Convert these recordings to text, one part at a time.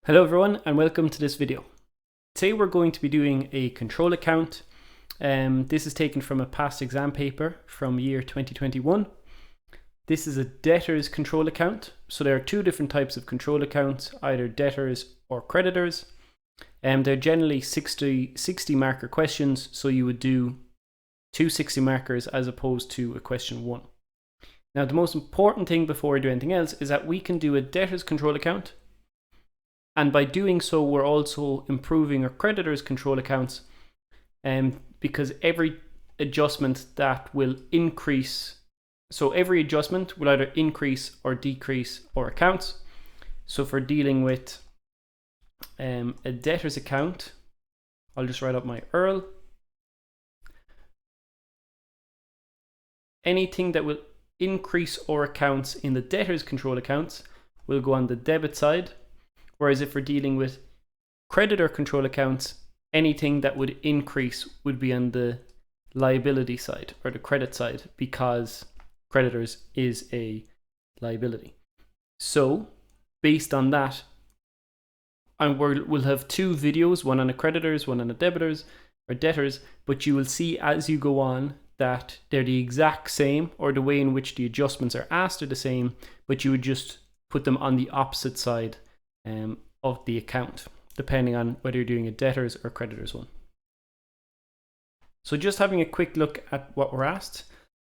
Hello everyone and welcome to this video. Today we're going to be doing a control account. This is taken from a past exam paper from year 2021. This is a debtors control account. So there are two different types of control accounts, either debtors or creditors. They're generally 60 marker questions, so you would do two 60 markers as opposed to a question one. Now the most important thing before we do anything else is that we can do a debtors control account. And by doing so, we're also improving our creditors' control accounts, because every adjustment that will increase, so every adjustment will either increase or decrease our accounts. So for dealing with a debtors account, I'll just write up my URL. Anything that will increase our accounts in the debtors control accounts will go on the debit side. Whereas if we're dealing with creditor control accounts, anything that would increase would be on the liability side or the credit side, because creditors is a liability. So based on that, and we'll have two videos, one on the creditors, one on the debtors or debtors, but you will see as you go on that they're the exact same, or the way in which the adjustments are asked are the same, but you would just put them on the opposite side of the account, depending on whether you're doing a debtors or creditors one. So just having a quick look at what we're asked.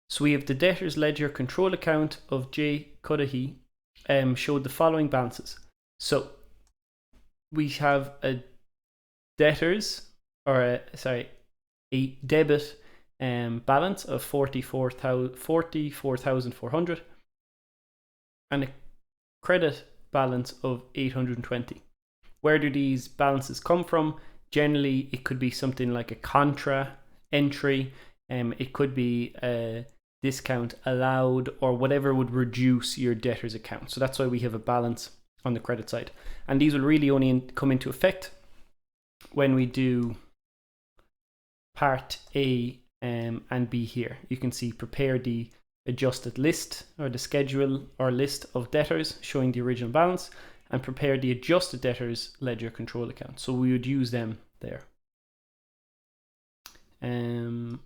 So we have the debtors ledger control account of J. Cudahy showed the following balances. So we have a debtors, or a debit balance of 44,400 and a credit balance of 820. Where do these balances come from? Generally, it could be something like a contra entry. It could be a discount allowed, or whatever would reduce your debtor's account. So that's why we have a balance on the credit side. And these will really only come into effect when we do part A and B here. You can see prepare the adjusted list, or the schedule or list of debtors showing the original balance, and prepare the adjusted debtors ledger control account. So we would use them there. And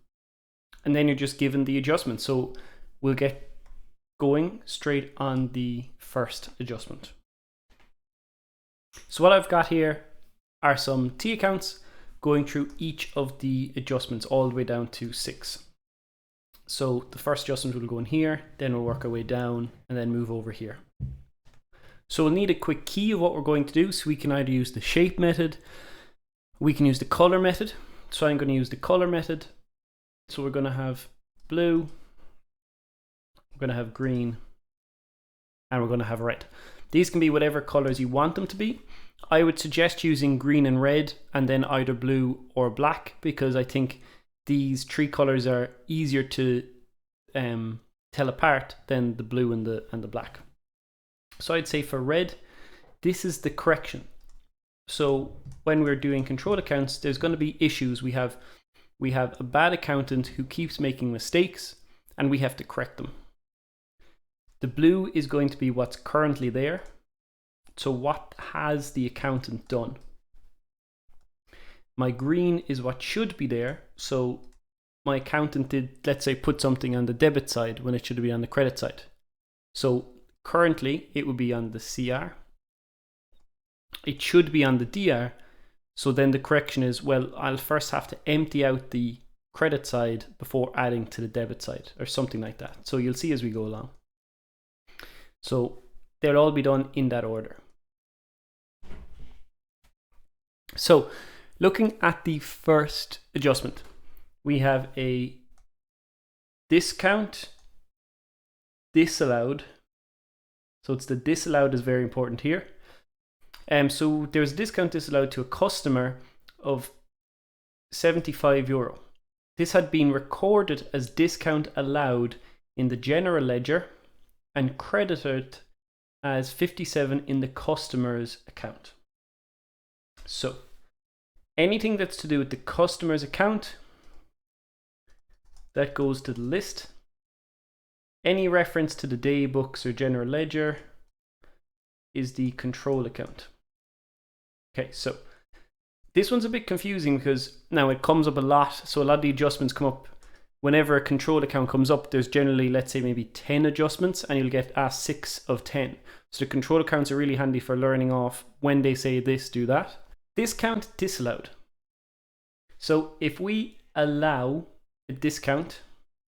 then you're just given the adjustment. So we'll get going straight on the first adjustment. So what I've got here are some T accounts going through each of the adjustments all the way down to 6. So the first adjustment will go in here, then we'll work our way down and then move over here. So we'll need a quick key of what we're going to do. So we can either use the shape method, we can use the color method. So I'm going to use the color method. So we're going to have blue, we're going to have green, and we're going to have red. These can be whatever colors you want them to be. I would suggest using green and red and then either blue or black, because I think these three colors are easier to tell apart than the blue and the black. So I'd say for red, this is the correction. So when we're doing control accounts, there's going to be issues. We have a bad accountant who keeps making mistakes, and we have to correct them. The blue is going to be what's currently there. So what has the accountant done? My green is what should be there. So my accountant did, let's say, put something on the debit side when it should be on the credit side. So currently it would be on the CR. It should be on the DR. So then the correction is, well, I'll first have to empty out the credit side before adding to the debit side, or something like that. So you'll see as we go along. So they'll all be done in that order. So looking at the first adjustment, we have a discount disallowed. So it's the disallowed is very important here. So there's a discount disallowed to a customer of €75. This had been recorded as discount allowed in the general ledger and credited as 57 in the customer's account. So anything that's to do with the customer's account, that goes to the list. Any reference to the day books or general ledger is the control account. Okay, so this one's a bit confusing because now it comes up a lot. So a lot of the adjustments come up whenever a control account comes up. There's generally, let's say, maybe 10 adjustments, and you'll get asked 6 of 10. So the control accounts are really handy for learning off when they say this, do that. Discount disallowed. So if we allow a discount,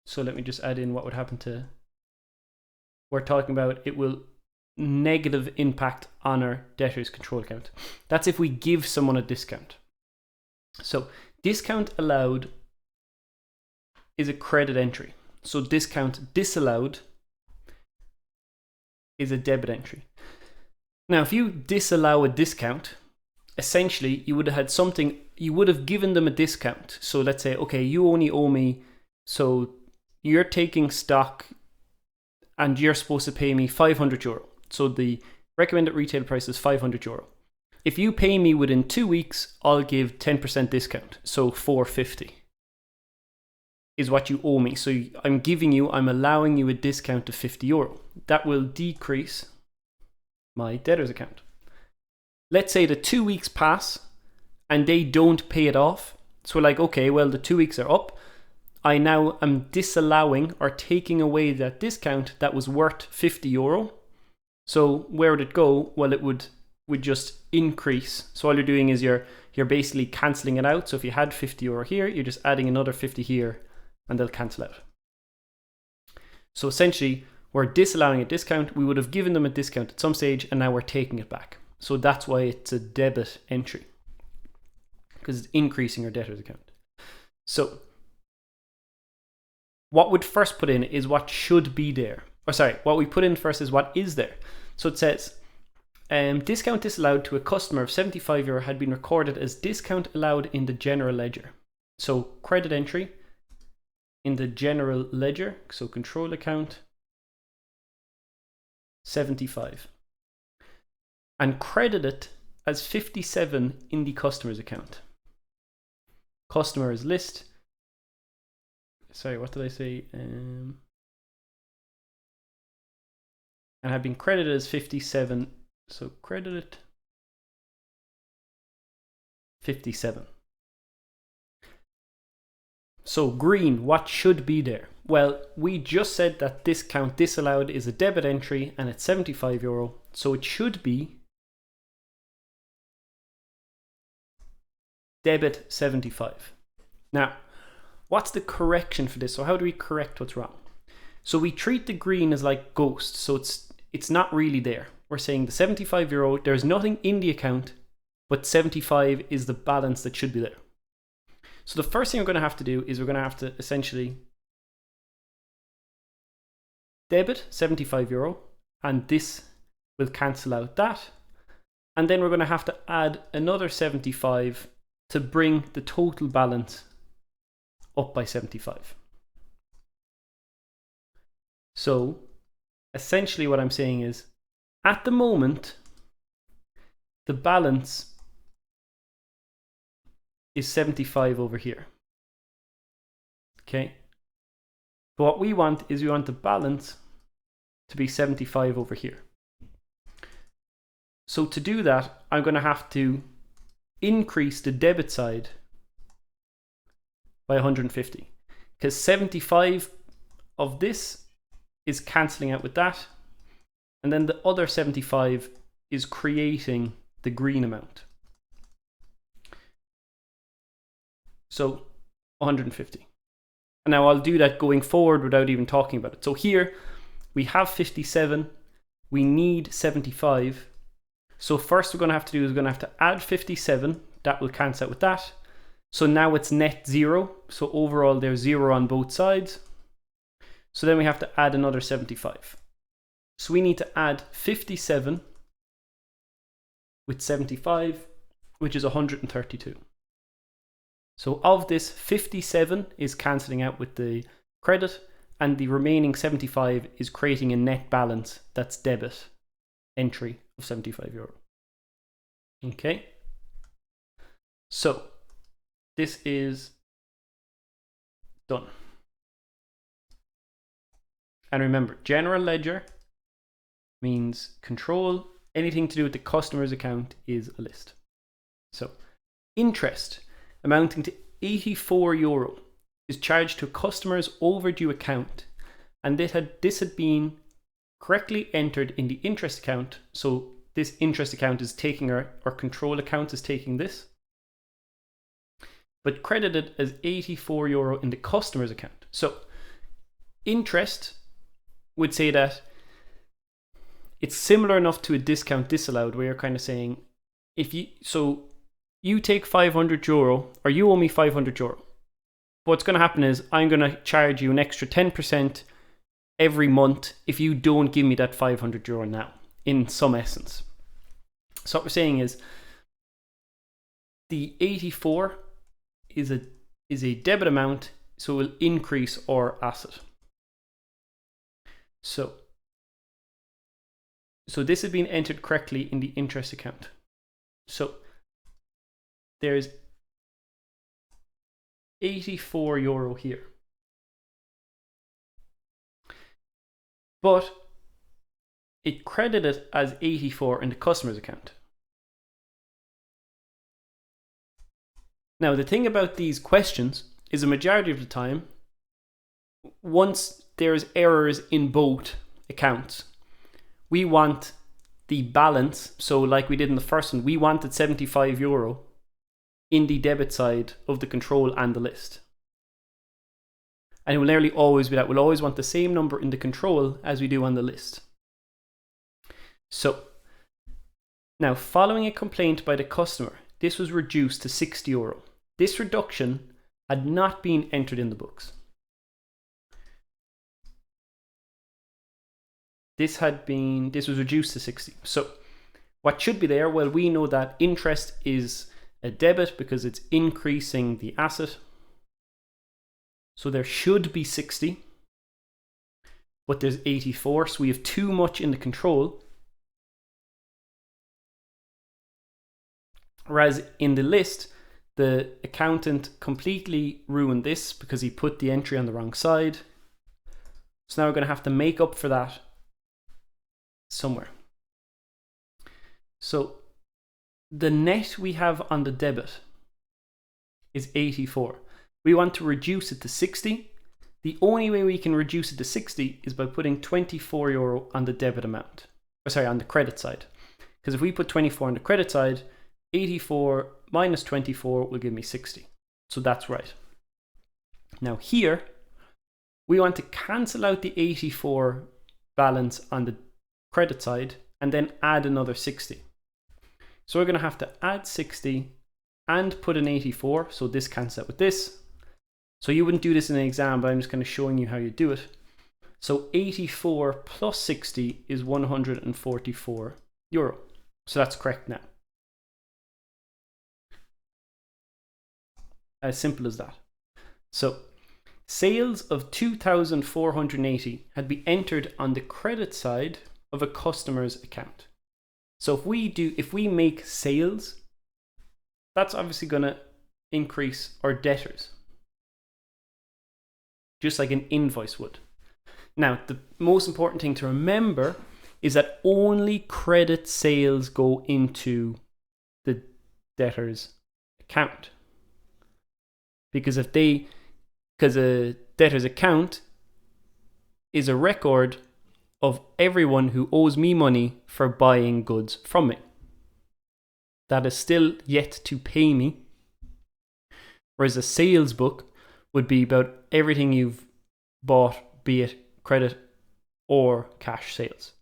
so let me just add in what would happen to, we're talking about it will negative impact on our debtors control account. That's if we give someone a discount. So discount allowed is a credit entry. So discount disallowed is a debit entry. Now, if you disallow a discount, essentially you would have had something, you would have given them a discount. So let's say, okay, you only owe me, so you're taking stock and you're supposed to pay me €500. So the recommended retail price is €500. If you pay me within 2 weeks, I'll give 10% discount. So €450 is what you owe me. So I'm allowing you a discount of €50. That will decrease my debtors account. Let's say the 2 weeks pass and they don't pay it off. So we're like, okay, well, the 2 weeks are up. I now am disallowing or taking away that discount that was worth €50. So where would it go? Well, it would just increase. So all you're doing is you're basically cancelling it out. So if you had €50 here, you're just adding another 50 here and they'll cancel out. So essentially, we're disallowing a discount. We would have given them a discount at some stage and now we're taking it back. So that's why it's a debit entry, because it's increasing our debtors account. So what we'd first put in is what should be there. Or sorry, what we put in first is what is there. So it says, discount disallowed to a customer of €75 had been recorded as discount allowed in the general ledger. So credit entry in the general ledger, so control account, 75. And credit it as 57 in the customer's account. Customer's list. Sorry, what did I say? And have been credited as 57. So credit it 57. So green, what should be there? Well, we just said that discount disallowed is a debit entry and it's €75. So it should be debit 75. Now, what's the correction for this? So how do we correct what's wrong? So we treat the green as like ghost. So it's not really there. We're saying the €75, there's nothing in the account, but 75 is the balance that should be there. So the first thing we're going to have to do is we're going to have to essentially debit €75, and this will cancel out that. And then we're going to have to add another 75 to bring the total balance up by 75. So essentially what I'm saying is, at the moment, the balance is 75 over here. Okay. But what we want is we want the balance to be 75 over here. So to do that, I'm going to have to increase the debit side by 150, because 75 of this is cancelling out with that, and then the other 75 is creating the green amount. So 150. And now I'll do that going forward without even talking about it. So here we have 57, we need 75. So first we're going to have to do is we're going to have to add 57, that will cancel out with that. So now it's net 0, so overall there's 0 on both sides. So then we have to add another 75. So we need to add 57 with 75, which is 132. So of this, 57 is cancelling out with the credit, and the remaining 75 is creating a net balance that's debit entry of €75. Okay. So this is done. And remember, general ledger means control, anything to do with the customer's account is a list. So interest amounting to €84 is charged to a customer's overdue account, and this had been correctly entered in the interest account. So this interest account is taking our control account is taking this, but credited as €84 in the customer's account. So interest would say that it's similar enough to a discount disallowed, where you're kind of saying, you take €500 or you owe me €500. What's going to happen is I'm going to charge you an extra 10% every month if you don't give me that €500 now, in some essence. So what we're saying is the 84 is a debit amount, so it will increase our asset. So this has been entered correctly in the interest account. So there's €84 here. But it credited as 84 in the customer's account. Now, the thing about these questions is a majority of the time, once there's errors in both accounts, we want the balance. So like we did in the first one, we wanted €75 in the debit side of the control and the list. And it will nearly always be that. We'll always want the same number in the control as we do on the list. So now, following a complaint by the customer, this was reduced to €60. This reduction had not been entered in the books. This was reduced to 60. So what should be there? Well, we know that interest is a debit because it's increasing the asset. So there should be 60, but there's 84. So we have too much in the control. Whereas in the list, the accountant completely ruined this because he put the entry on the wrong side. So now we're going to have to make up for that somewhere. So the net we have on the debit is 84. We want to reduce it to 60. The only way we can reduce it to 60 is by putting €24 on the debit amount. On the credit side. Because if we put 24 on the credit side, 84 minus 24 will give me 60. So that's right. Now here, we want to cancel out the 84 balance on the credit side and then add another 60. So we're going to have to add 60 and put an 84. So this cancels out with this. So you wouldn't do this in an exam, but I'm just kind of showing you how you do it. So 84 plus 60 is €144. So that's correct now. As simple as that. So sales of 2,480 had been entered on the credit side of a customer's account. So if we make sales, that's obviously going to increase our debtors, just like an invoice would. Now, the most important thing to remember is that only credit sales go into the debtor's account. Because a debtor's account is a record of everyone who owes me money for buying goods from me that is still yet to pay me. Whereas a sales book would be about everything you've bought, be it credit or cash sales.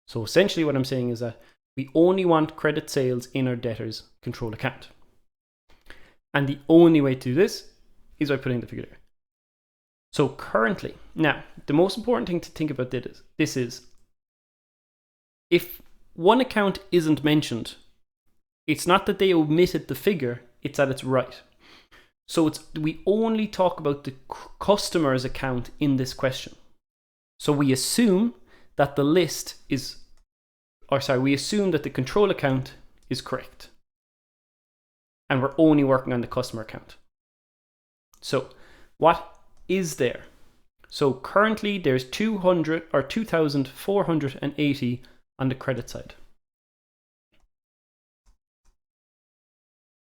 So essentially what I'm saying is that we only want credit sales in our debtor's control account. And the only way to do this is by putting the figure there. So currently, now, the most important thing to think about this is if one account isn't mentioned, it's not that they omitted the figure, it's that it's right. So we only talk about the customer's account in this question. So we assume that we assume that the control account is correct. And we're only working on the customer account. So what is there? So currently there's 2,480 on the credit side.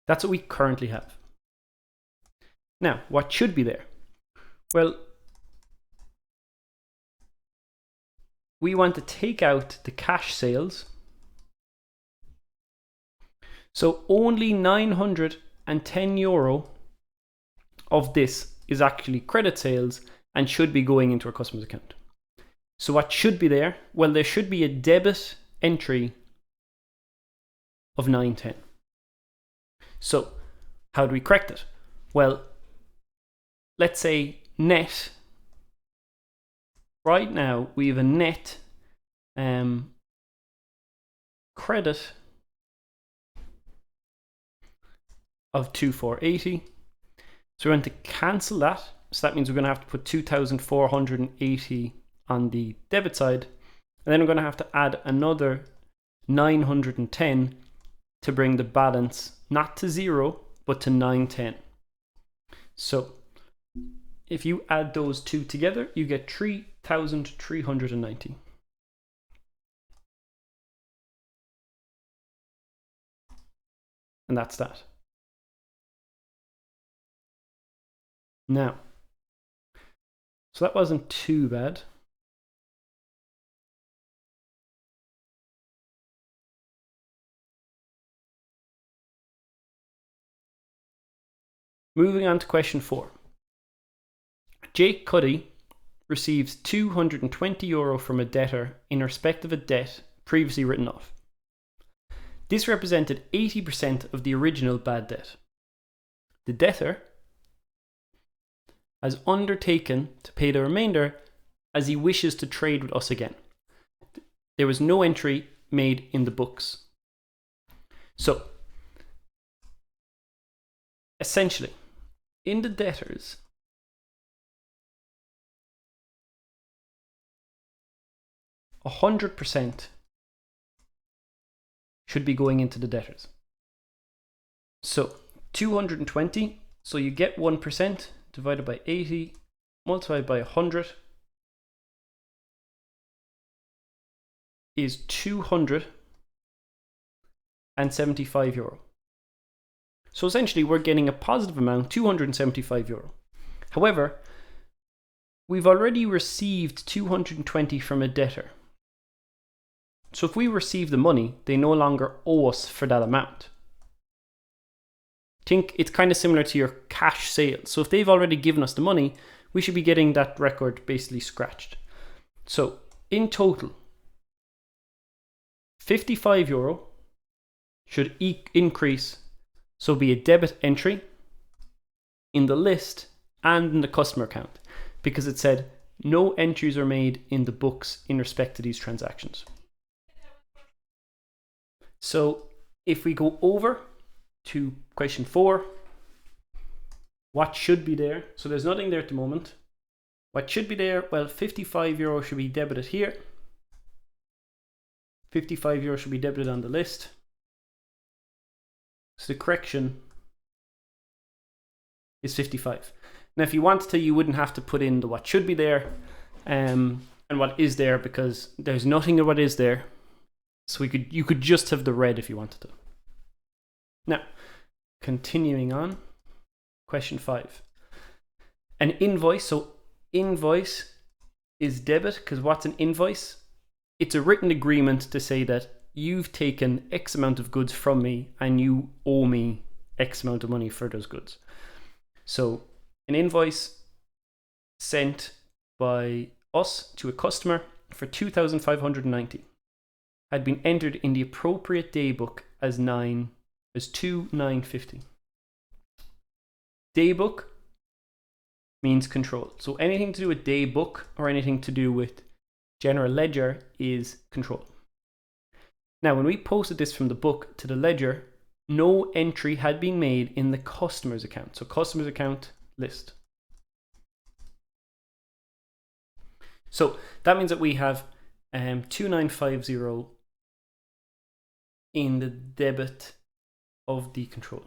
That's what we currently have. Now, what should be there? Well, we want to take out the cash sales. So only €910 of this is actually credit sales and should be going into our customer's account. So what should be there? Well, there should be a debit entry of 910. So how do we correct it? Well, let's say net. Right now we have a net credit of 2480. So we're going to cancel that. So that means we're going to have to put 2480 on the debit side. And then we're going to have to add another 910 to bring the balance not to 0, but to 910. So if you add those two together, you get 3,390. And that's that. Now, so that wasn't too bad. Moving on to question 4. Jake Cuddy receives €220 from a debtor in respect of a debt previously written off. This represented 80% of the original bad debt. The debtor has undertaken to pay the remainder as he wishes to trade with us again. There was no entry made in the books. So, essentially, in the debtors, %100% should be going into the debtors. So 220, so you get 1% divided by 80 multiplied by 100 is €275. So essentially we're getting a positive amount, €275. However, we've already received 220 from a debtor. So if we receive the money, they no longer owe us for that amount. Think it's kind of similar to your cash sales. So if they've already given us the money, we should be getting that record basically scratched. So in total, €55 should increase, so be a debit entry in the list and in the customer account, because it said no entries are made in the books in respect to these transactions. So if we go over to question 4, what should be there? So there's nothing there at the moment. What should be there? Well, €55 should be debited here. €55 should be debited on the list. So the correction is 55. Now, if you wanted to, you wouldn't have to put in the what should be there and what is there, because there's nothing of what is there. So you could just have the red if you wanted to. Now, continuing on, question 5. An invoice. So invoice is debit, because what's an invoice? It's a written agreement to say that you've taken X amount of goods from me and you owe me X amount of money for those goods. So an invoice sent by us to a customer for 2,590 had been entered in the appropriate day book as 2,950. Day book means control. So anything to do with day book or anything to do with general ledger is control. Now, when we posted this from the book to the ledger, no entry had been made in the customer's account. So customer's account list. So that means that we have 2,950 in the debit of the control.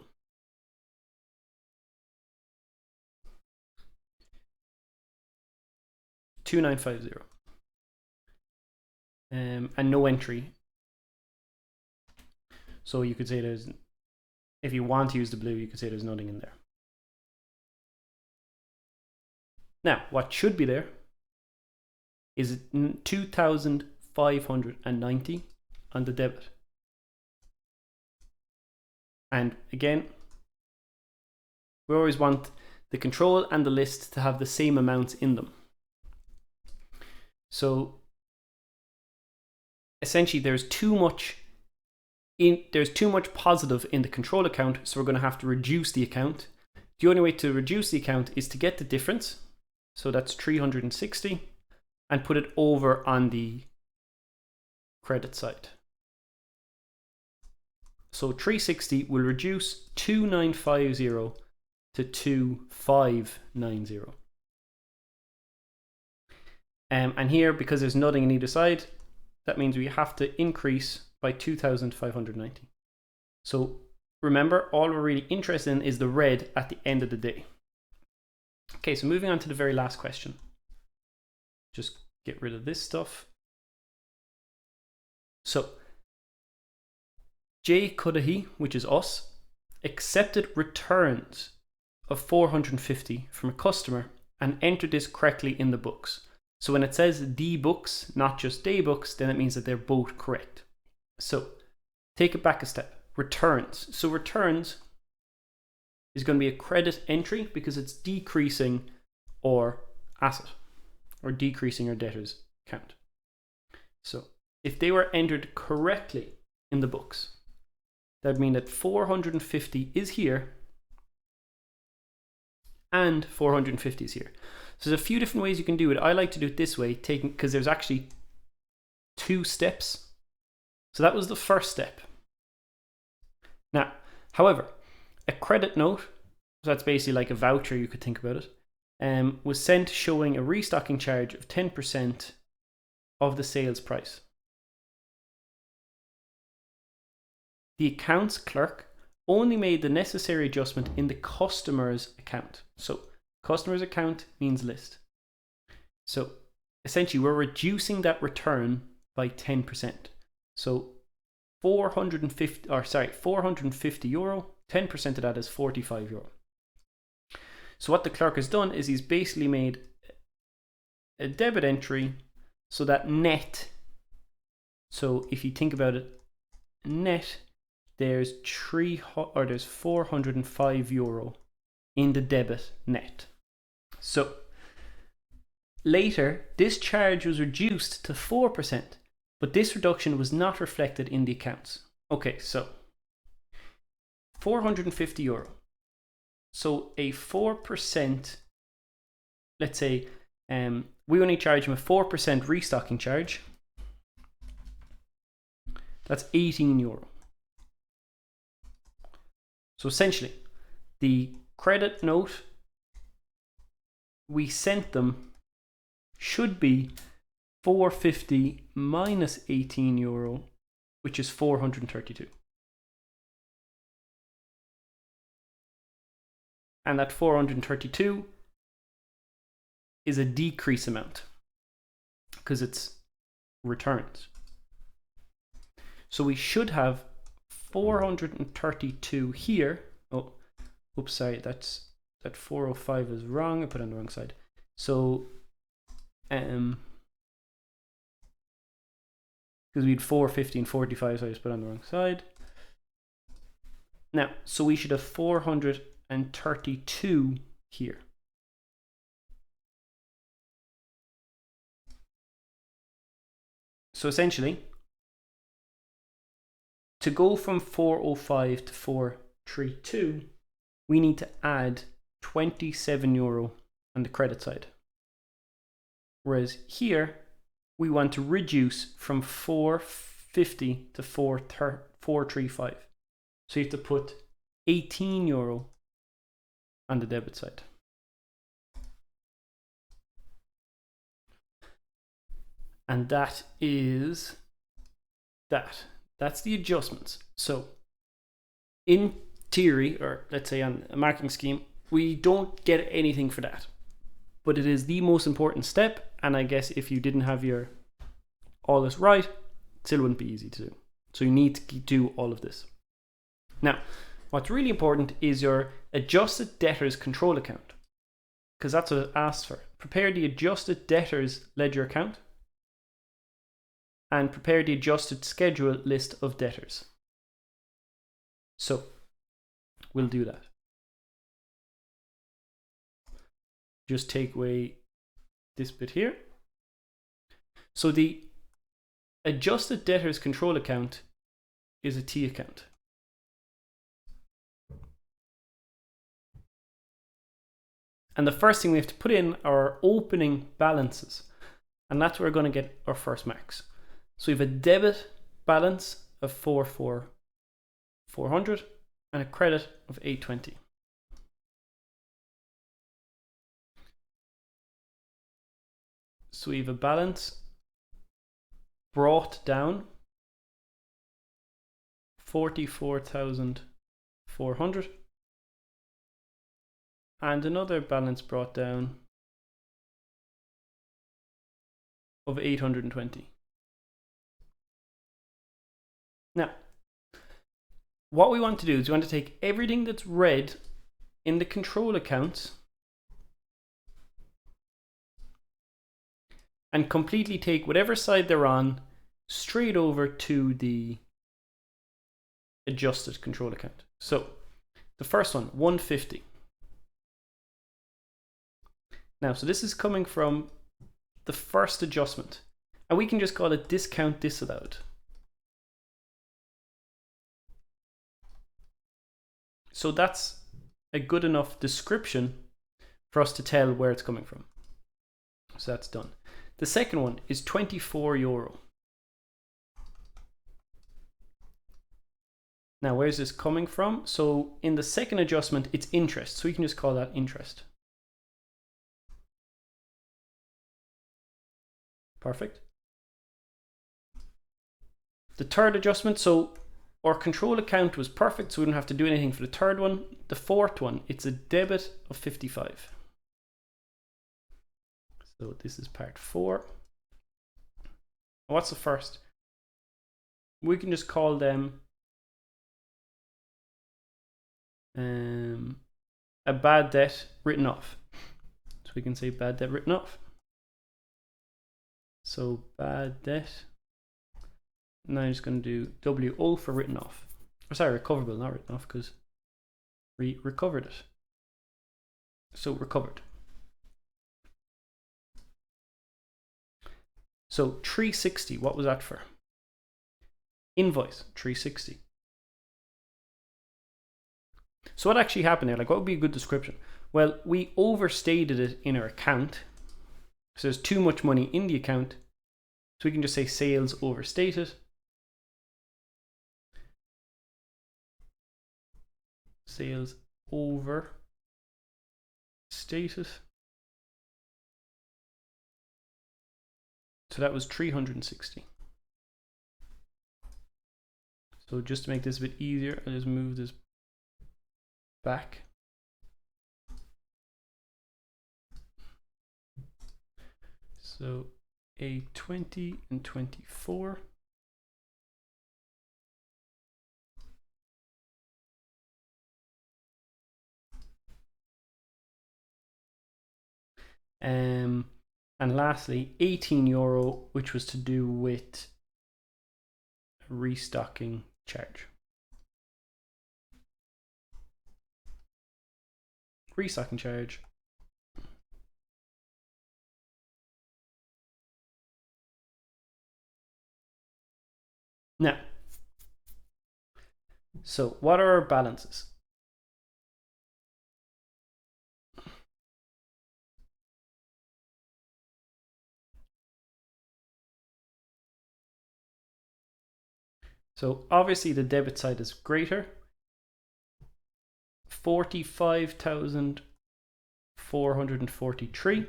$2,950. And no entry. So you could say there's If you want to use the blue, you could say there's nothing in there. Now, what should be there is 2,590 on the debit. And again, we always want the control and the list to have the same amounts in them. So essentially there's too much positive in the control account, so we're going to have to reduce the account. The only way to reduce the account is to get the difference, so that's 360, and put it over on the credit side. So 360 will reduce 2950 to 2590. And here, because there's nothing on either side, that means we have to increase by 2,590. So remember, all we're really interested in is the red at the end of the day. Okay, so moving on to the very last question. Just get rid of this stuff. So J. Cudahy, which is us, accepted returns of 450 from a customer and entered this correctly in the books. So when it says the books, not just day books, then it means that they're both correct. So take it back a step. Returns. So returns is going to be a credit entry because it's decreasing our asset or decreasing our debtors account. So if they were entered correctly in the books, that would mean that 450 is here and 450 is here. So there's a few different ways you can do it. I like to do it this way, because there's actually 2 steps. So that was the first step. Now, however, a credit note, so that's basically like a voucher, you could think about it, was sent showing a restocking charge of 10% of the sales price. The accounts clerk only made the necessary adjustment in the customer's account. So customer's account means list. So essentially we're reducing that return by 10%. So 450 euro, 10% of that is 45 euro. So what the clerk has done is he's basically made a debit entry so that net, so if you think about it, net, there's 405 euro in the debit net. So later, this charge was reduced to 4%, but this reduction was not reflected in the accounts. Okay, so 450 euro. So a 4%, let's say, we only charge him a 4% restocking charge. That's 18 euro. So essentially, the credit note we sent them should be 450 minus 18 euro, which is 432. And that 432 is a decrease amount because it's returns. So we should have 432 here. Oh, oops, sorry, that 405 is wrong. I put it on the wrong side. So because we had 450 and 45, so I just put it on the wrong side. Now, so we should have 432 here. So essentially, to go from 405 to 432, we need to add 27 euro on the credit side. Whereas here, we want to reduce from 450 to 435. So you have to put 18 euro on the debit side. And that is that. That's the adjustments. So in theory, or let's say on a marketing scheme, we don't get anything for that. But it is the most important step. And I guess if you didn't have all this right, it still wouldn't be easy to do. So you need to do all of this. Now, What's really important is your adjusted debtors control account, because that's what it asks for. Prepare the adjusted debtors ledger account and prepare the adjusted schedule list of debtors. So we'll do that. Just take away this bit here. So the adjusted debtors control account is a T account. And the first thing we have to put in are our opening balances. And that's where we're going to get our first marks. So we have a debit balance of 400 and a credit of 820. So we have a balance brought down 44,400 and another balance brought down of 820. Now, what we want to do is we want to take everything that's red in the control accounts and completely take whatever side they're on straight over to the adjusted control account. So the first one, 150. Now, so this is coming from the first adjustment, and we can just call it discount disallowed. So that's a good enough description for us to tell where it's coming from. So that's done. The second one is €24. Now, where's this coming from? So in the second adjustment, it's interest. So we can just call that interest. Perfect. The third adjustment, so our control account was perfect, so we don't have to do anything for the third one. The fourth one, it's a debit of 55. So this is part 4. What's the first? We can just call them a bad debt written off. So we can say bad debt written off. So bad debt. Now I'm just going to do WO for written off. Or sorry, recoverable, not written off, because we recovered it. So recovered. So 360, what was that for? Invoice, 360. So what actually happened there? Like, what would be a good description? Well, we overstated it in our account. So there's too much money in the account. So we can just say sales overstated. Sales overstated. So that was 360. So just to make this a bit easier, I'll just move this back. So a 20 and 24. And lastly, €18, which was to do with restocking charge. Restocking charge. Now, so what are our balances? So obviously the debit side is greater. 45,443.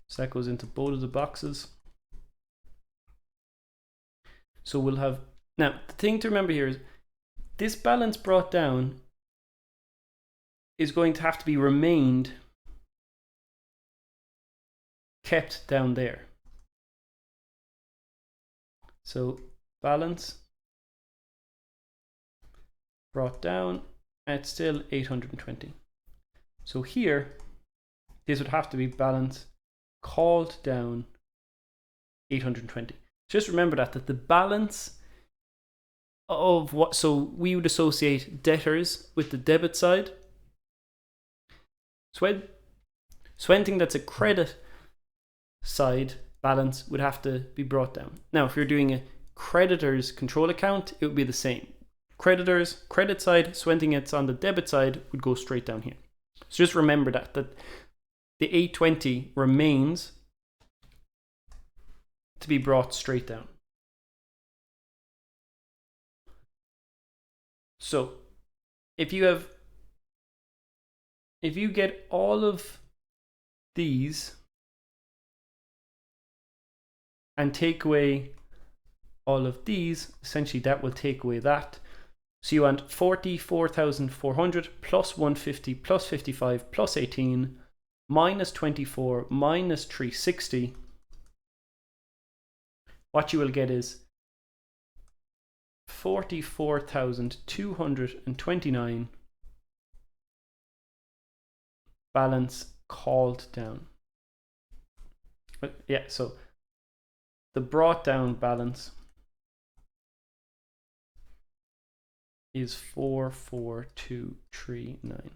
So that goes into both of the boxes. So we'll have, now the thing to remember here is this balance brought down is going to have to be remained kept down there. So balance brought down, and it's still 820. So here, this would have to be balance called down 820. Just remember that the balance of what, so we would associate debtors with the debit side. So anything that's a credit side balance would have to be brought down. Now, if you're doing a creditor's control account, it would be the same. Creditors, credit side, so anything that's on the debit side would go straight down here. So just remember that the 820 remains to be brought straight down. So if you get all of these and take away all of these, essentially that will take away that. So you want 44,400 plus 150 plus 55 plus 18 minus 24 minus 360. What you will get is 44,229 balance called down. But yeah, so the brought down balance is 44239.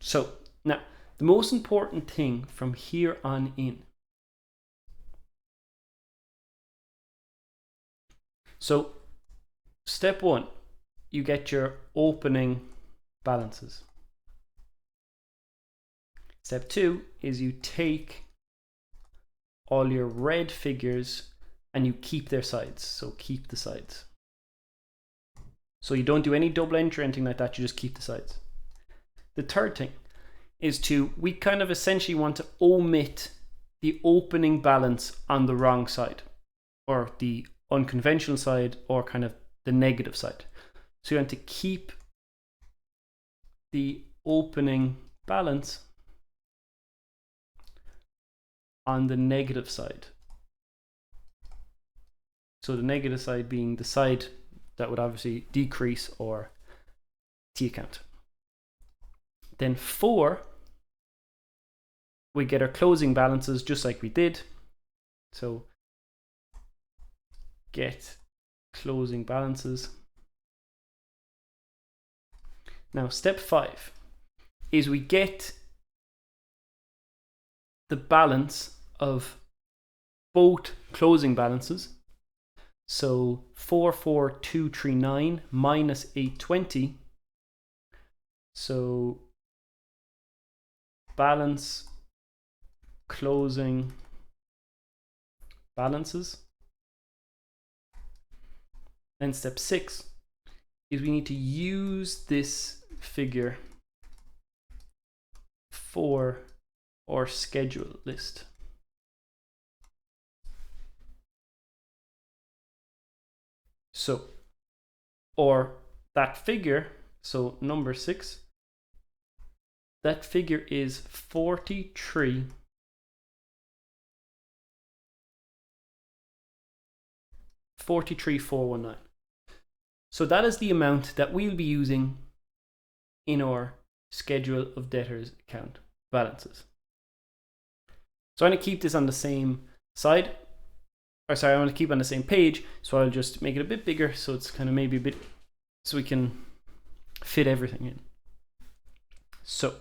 So now the most important thing from here on in. So step one, you get your opening balances. Step two is you take all your red figures and you keep their sides. So keep the sides. So you don't do any double entry or anything like that, you just keep the sides. The third thing is we kind of essentially want to omit the opening balance on the wrong side, or the unconventional side, or kind of the negative side. So you want to keep the opening balance on the negative side. So the negative side being the side that would obviously decrease or T account. Then 4, we get our closing balances just like we did. So get closing balances. Now step 5 is we get the balance of both closing balances. So 44239 minus 820. So balance closing balances. Then step 6 is we need to use this figure for our schedule list. So, or that figure, so number 6, that figure is 43,419. So that is the amount that we'll be using in our schedule of debtors account balances. So I'm going to keep this on the same side, or sorry, I want to keep on the same page, so I'll just make it a bit bigger so it's kind of maybe a bit, so we can fit everything in. So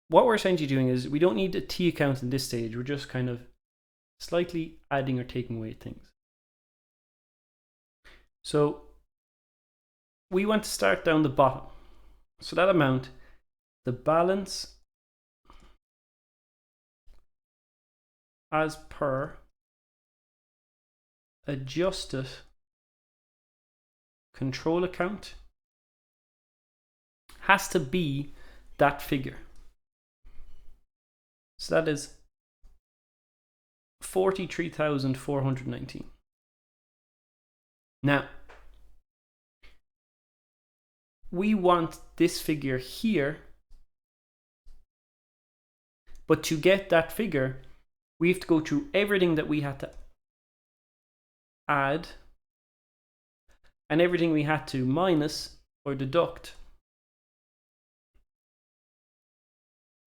what we're essentially doing is we don't need a T account in this stage, we're just kind of slightly adding or taking away things. So we want to start down the bottom. So that amount, the balance as per adjusted control account has to be that figure. So that is 43,419. Now, we want this figure here, but to get that figure, we have to go through everything that we had to add and everything we had to minus or deduct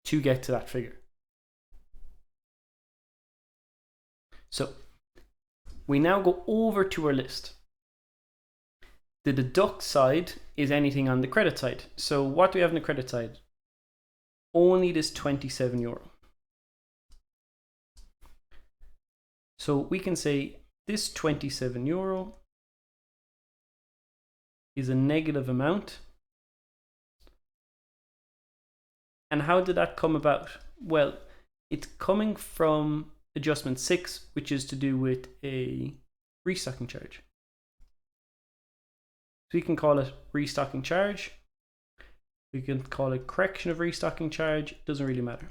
to get to that figure. So we now go over to our list. The deduct side is anything on the credit side. So what do we have on the credit side? Only this €27. So we can say this €27 is a negative amount. And how did that come about? Well, it's coming from adjustment 6, which is to do with a restocking charge. So we can call it restocking charge. We can call it correction of restocking charge. It doesn't really matter.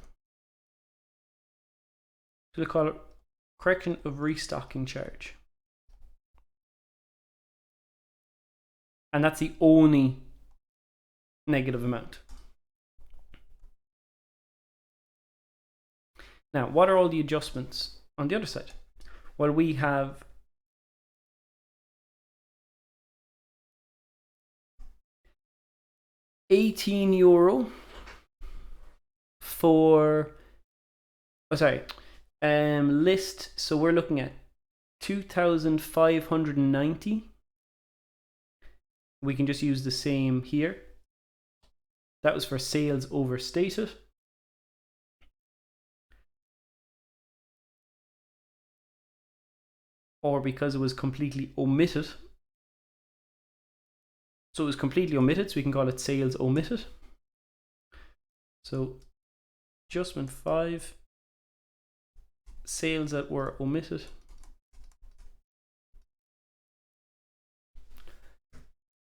So we'll call it correction of restocking charge. And that's the only negative amount. Now, what are all the adjustments on the other side? Well, we have €18 for, list. So we're looking at 2,590. We can just use the same here. That was for sales overstated. Or because it was completely omitted. So it was completely omitted, so we can call it sales omitted. So adjustment 5, sales that were omitted.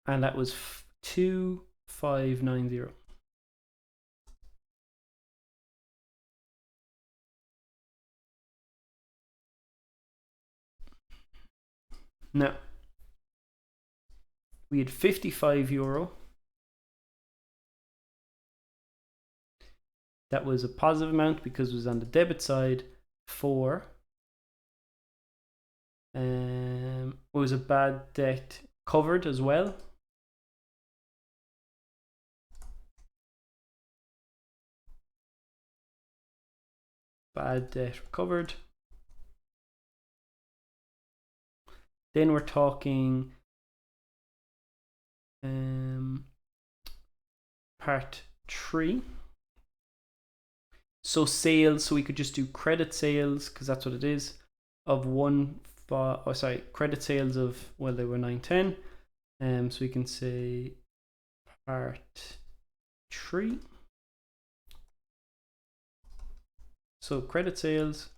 And that was 2,590. Now, we had €55. That was a positive amount because it was on the debit side for was a bad debt covered as well. Bad debt recovered. Then we're talking part 3. So sales, so we could just do credit sales because that's what it is, of credit sales of, well, they were 910. So we can say part 3. So credit sales.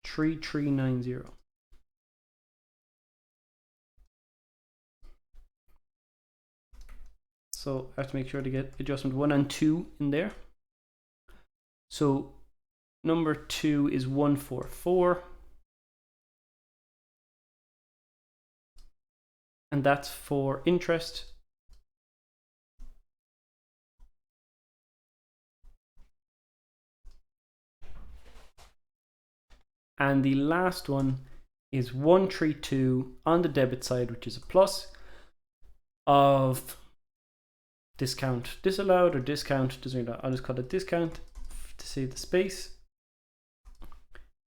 $3,390. So I have to make sure to get adjustment 1 and 2 in there. So number 2 is 144. And that's for interest. And the last one is 132 on the debit side, which is a plus of discount disallowed or discount, doesn't matter. I'll just call it discount to save the space.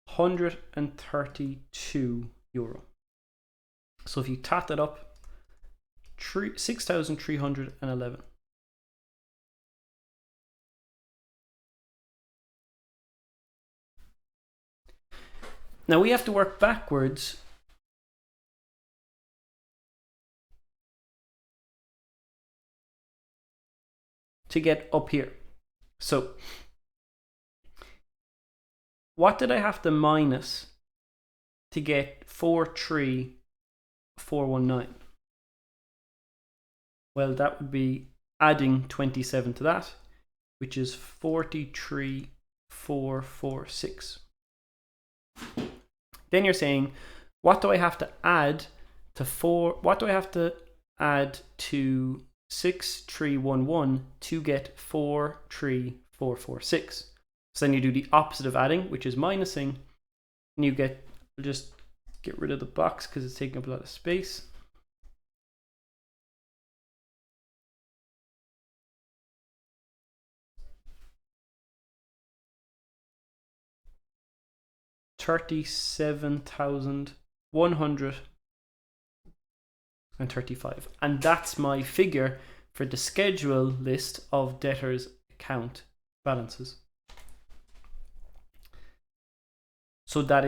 €132. So if you tot that up, 6,311. Now we have to work backwards to get up here. So what did I have to minus to get 43,419? Well, that would be adding 27 to that, which is 43,446. Then you're saying, what do I have to add to 6311 to get 43,446? So then you do the opposite of adding, which is minusing, and you get, we'll just get rid of the box because it's taking up a lot of space. $37,135, and that's my figure for the schedule list of debtors account balances. So that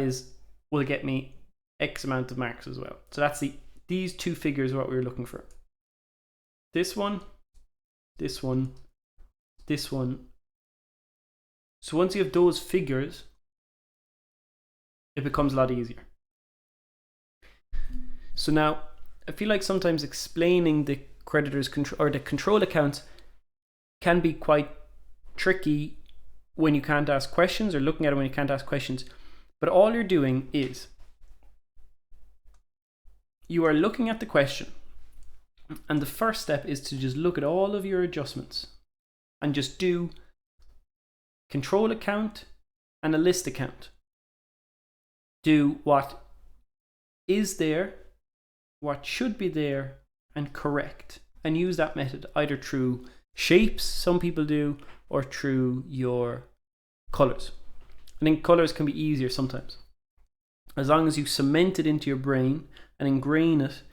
will get me X amount of marks as well. So that's these two figures are what we were looking for. This one, this one, this one. So once you have those figures, it becomes a lot easier. So now I feel like sometimes explaining the creditors or the control accounts can be quite tricky when you can't ask questions, or looking at it when you can't ask questions. But all you're doing is you are looking at the question, and the first step is to just look at all of your adjustments and just do control account and a list account. Do what is there, what should be there, and correct, and use that method either through shapes, some people do, or through your colors. I think colors can be easier sometimes, as long as you cement it into your brain and ingrain it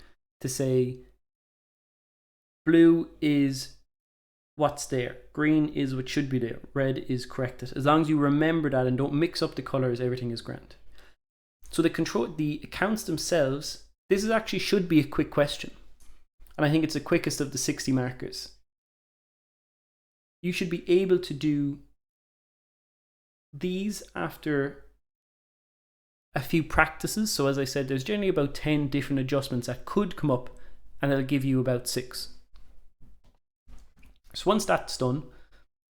to say blue is what's there, green is what should be there, red is corrected. As long as you remember that and don't mix up the colors, everything is grand. So the accounts themselves, this is actually should be a quick question, and I think it's the quickest of the 60 markers. You should be able to do these after a few practices. So as I said, there's generally about 10 different adjustments that could come up, and it'll give you about 6. So once that's done,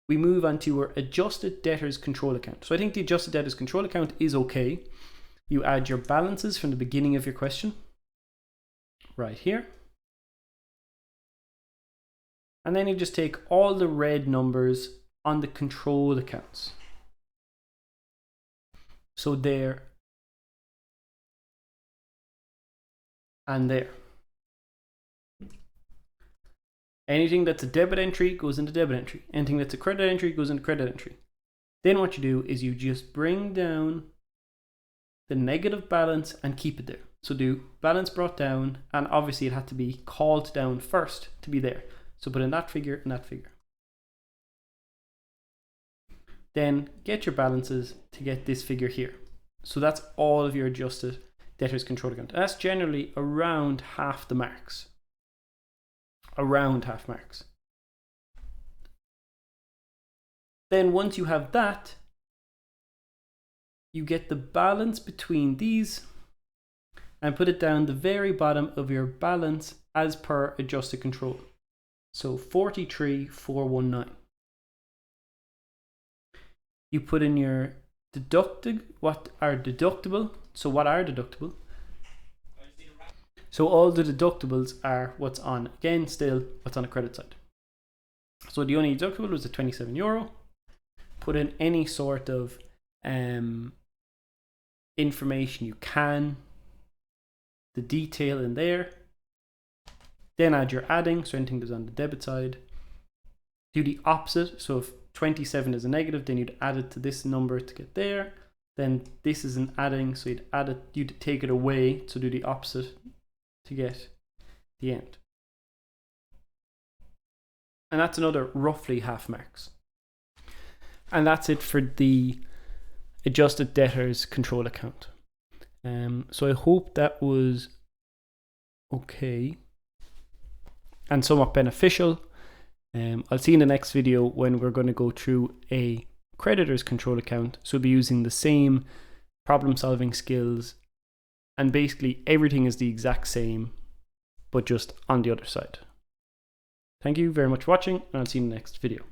we move on to our adjusted debtors control account. So I think the adjusted debtors control account is okay. You add your balances from the beginning of your question right here, and then you just take all the red numbers on the control accounts. So there and there. Anything that's a debit entry goes into debit entry. Anything that's a credit entry goes into credit entry. Then what you do is you just bring down the negative balance and keep it there. So do balance brought down, and obviously it had to be called down first to be there. So put in that figure and that figure. Then get your balances to get this figure here. So that's all of your adjusted debtors control account. And that's generally around half the marks. Around half marks. Then once you have that, you get the balance between these and put it down the very bottom of your balance as per adjusted control. So 43,419. You put in your what are deductible. So what are deductible? So all the deductibles are what's on, again, still what's on the credit side. So the only deductible was the €27. Put in any sort of information you can, the detail in there. Then add your adding, so anything that's on the debit side. Do the opposite, so if 27 is a negative, then you'd add it to this number to get there. Then this is an adding, so you'd take it away, so do the opposite to get the end. And that's another roughly half marks. And that's it for the adjusted debtors control account. So I hope that was okay and somewhat beneficial. I'll see you in the next video when we're going to go through a creditors control account. So we'll be using the same problem solving skills, and basically everything is the exact same, but just on the other side. Thank you very much for watching, and I'll see you in the next video.